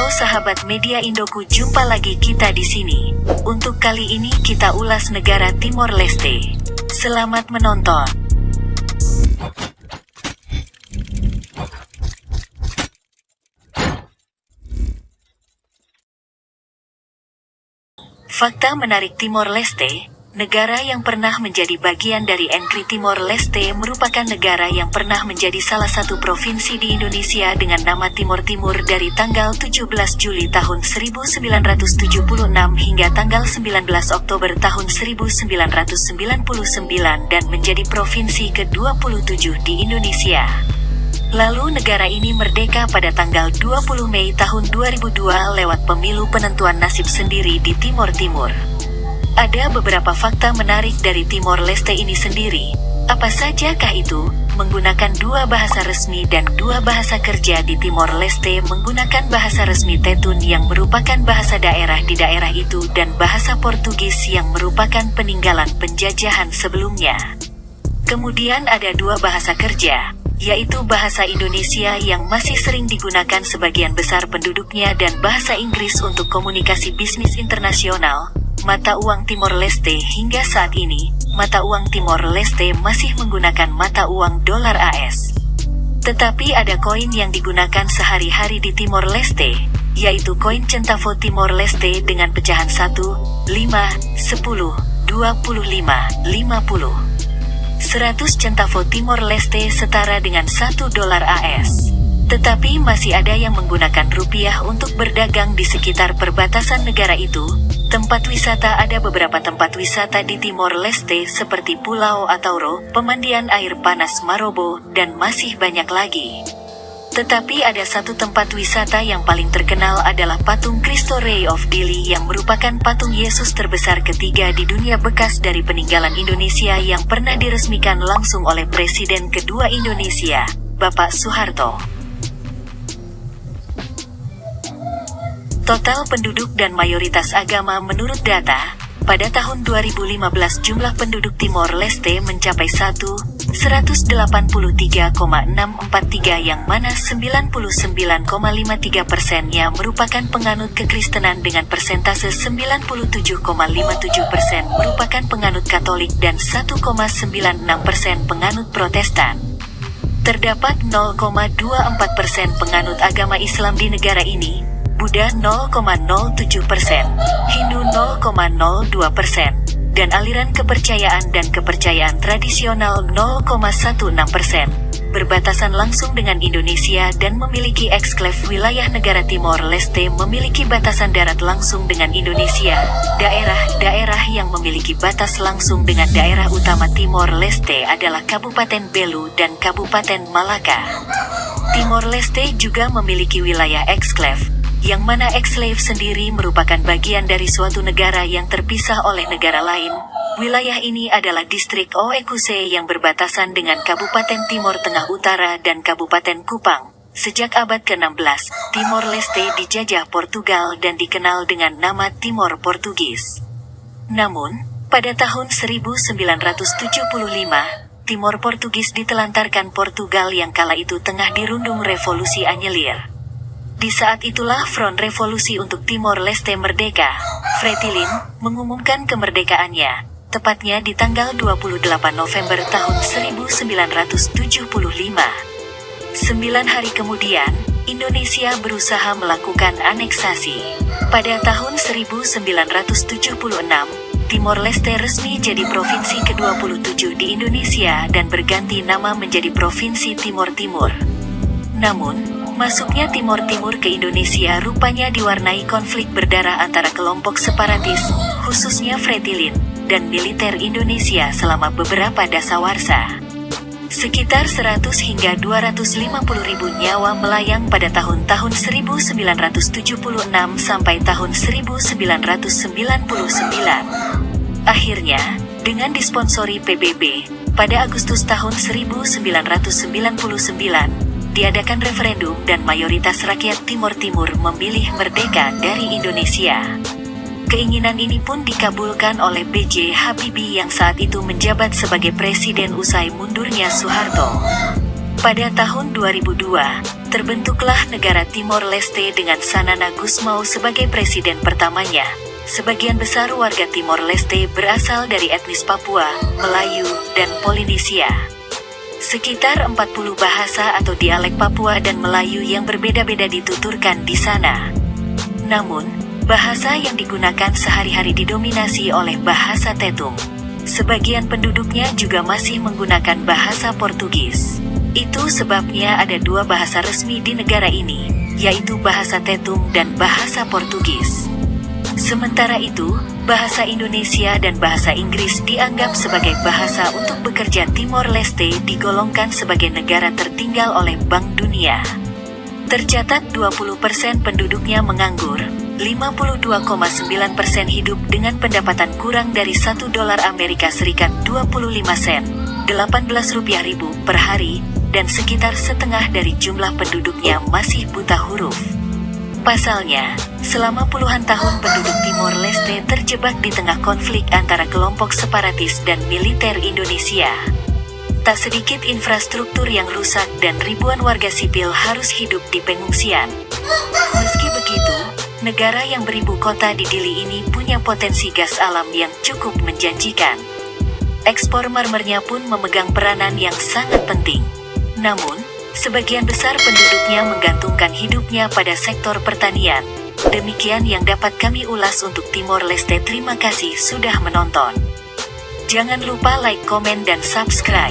Halo sahabat media Indoku, jumpa lagi kita di sini. Untuk kali ini kita ulas negara Timor Leste. Selamat menonton. Fakta menarik Timor Leste. Negara yang pernah menjadi bagian dari negeri Timor Leste merupakan negara yang pernah menjadi salah satu provinsi di Indonesia dengan nama Timor Timur dari tanggal 17 Juli tahun 1976 hingga tanggal 19 Oktober tahun 1999 dan menjadi provinsi ke-27 di Indonesia. Lalu negara ini merdeka pada tanggal 20 Mei tahun 2002 lewat pemilu penentuan nasib sendiri di Timor Timur. Ada beberapa fakta menarik dari Timor Leste ini sendiri. Apa sajakah itu? Menggunakan dua bahasa resmi dan dua bahasa kerja di Timor Leste menggunakan bahasa resmi Tetun yang merupakan bahasa daerah di daerah itu dan bahasa Portugis yang merupakan peninggalan penjajahan sebelumnya. Kemudian ada dua bahasa kerja, yaitu bahasa Indonesia yang masih sering digunakan sebagian besar penduduknya dan bahasa Inggris untuk komunikasi bisnis internasional. Mata uang Timor Leste hingga saat ini, mata uang Timor Leste masih menggunakan mata uang dolar AS. Tetapi ada koin yang digunakan sehari-hari di Timor Leste, yaitu koin centavo Timor Leste dengan pecahan 1, 5, 10, 25, 50. 100 centavo Timor Leste setara dengan 1 dolar AS. Tetapi masih ada yang menggunakan rupiah untuk berdagang di sekitar perbatasan negara itu. Tempat wisata, ada beberapa tempat wisata di Timor Leste seperti Pulau Atauro, pemandian air panas Marobo, dan masih banyak lagi. Tetapi ada satu tempat wisata yang paling terkenal adalah patung Cristo Rei of Dili yang merupakan patung Yesus terbesar ketiga di dunia bekas dari peninggalan Indonesia yang pernah diresmikan langsung oleh Presiden kedua Indonesia, Bapak Soeharto. Total penduduk dan mayoritas agama menurut data, pada tahun 2015 jumlah penduduk Timor Leste mencapai 183,643 yang mana 99,53%-nya merupakan penganut kekristenan dengan persentase 97,57% merupakan penganut Katolik dan 1,96% penganut Protestan. Terdapat 0,24% penganut agama Islam di negara ini, Buddha 0,07%, Hindu 0,02%, dan aliran kepercayaan dan kepercayaan tradisional 0,16%. Berbatasan langsung dengan Indonesia dan memiliki eksklave. Wilayah negara Timor Leste memiliki batasan darat langsung dengan Indonesia. Daerah-daerah yang memiliki batas langsung dengan daerah utama Timor Leste adalah Kabupaten Belu dan Kabupaten Malaka. Timor Leste juga memiliki wilayah eksklave, yang mana eksklave sendiri merupakan bagian dari suatu negara yang terpisah oleh negara lain. Wilayah ini adalah distrik Oekuse yang berbatasan dengan Kabupaten Timor Tengah Utara dan Kabupaten Kupang. Sejak abad ke-16, Timor Leste dijajah Portugal dan dikenal dengan nama Timor Portugis. Namun, pada tahun 1975, Timor Portugis ditelantarkan Portugal yang kala itu tengah dirundung revolusi Anyelir. Di saat itulah Front Revolusi untuk Timor Leste Merdeka, Fretilin, mengumumkan kemerdekaannya, tepatnya di tanggal 28 November tahun 1975. 9 hari kemudian, Indonesia berusaha melakukan aneksasi. Pada tahun 1976, Timor Leste resmi jadi provinsi ke-27 di Indonesia dan berganti nama menjadi Provinsi Timor Timur. Namun, masuknya Timor Timur ke Indonesia rupanya diwarnai konflik berdarah antara kelompok separatis, khususnya Fretilin, dan militer Indonesia selama beberapa dasawarsa. Sekitar 100 hingga 250 ribu nyawa melayang pada tahun-tahun 1976 sampai tahun 1999. Akhirnya, dengan disponsori PBB, pada Agustus tahun 1999, diadakan referendum dan mayoritas rakyat Timor Timur memilih merdeka dari Indonesia. Keinginan ini pun dikabulkan oleh B.J. Habibie yang saat itu menjabat sebagai presiden usai mundurnya Soeharto. Pada tahun 2002, terbentuklah negara Timor Leste dengan Xanana Gusmão sebagai presiden pertamanya. Sebagian besar warga Timor Leste berasal dari etnis Papua, Melayu, dan Polinesia. Sekitar 40 bahasa atau dialek Papua dan Melayu yang berbeda-beda dituturkan di sana. Namun, bahasa yang digunakan sehari-hari didominasi oleh bahasa Tetum. Sebagian penduduknya juga masih menggunakan bahasa Portugis. Itu sebabnya ada dua bahasa resmi di negara ini, yaitu bahasa Tetum dan bahasa Portugis. Sementara itu, bahasa Indonesia dan bahasa Inggris dianggap sebagai bahasa untuk bekerja. Timor Leste digolongkan sebagai negara tertinggal oleh Bank Dunia. Tercatat 20% penduduknya menganggur, 52,9% hidup dengan pendapatan kurang dari $1 Amerika Serikat 25 sen, 18 rupiah ribu per hari, dan sekitar setengah dari jumlah penduduknya masih buta huruf. Pasalnya, selama puluhan tahun penduduk Timor Leste terjebak di tengah konflik antara kelompok separatis dan militer Indonesia. Tak sedikit infrastruktur yang rusak dan ribuan warga sipil harus hidup di pengungsian. Meski begitu, negara yang beribu kota di Dili ini punya potensi gas alam yang cukup menjanjikan. Ekspor marmernya pun memegang peranan yang sangat penting. Namun, sebagian besar penduduknya menggantungkan hidupnya pada sektor pertanian. Demikian yang dapat kami ulas untuk Timor Leste. Terima kasih sudah menonton. Jangan lupa like, komen, dan subscribe.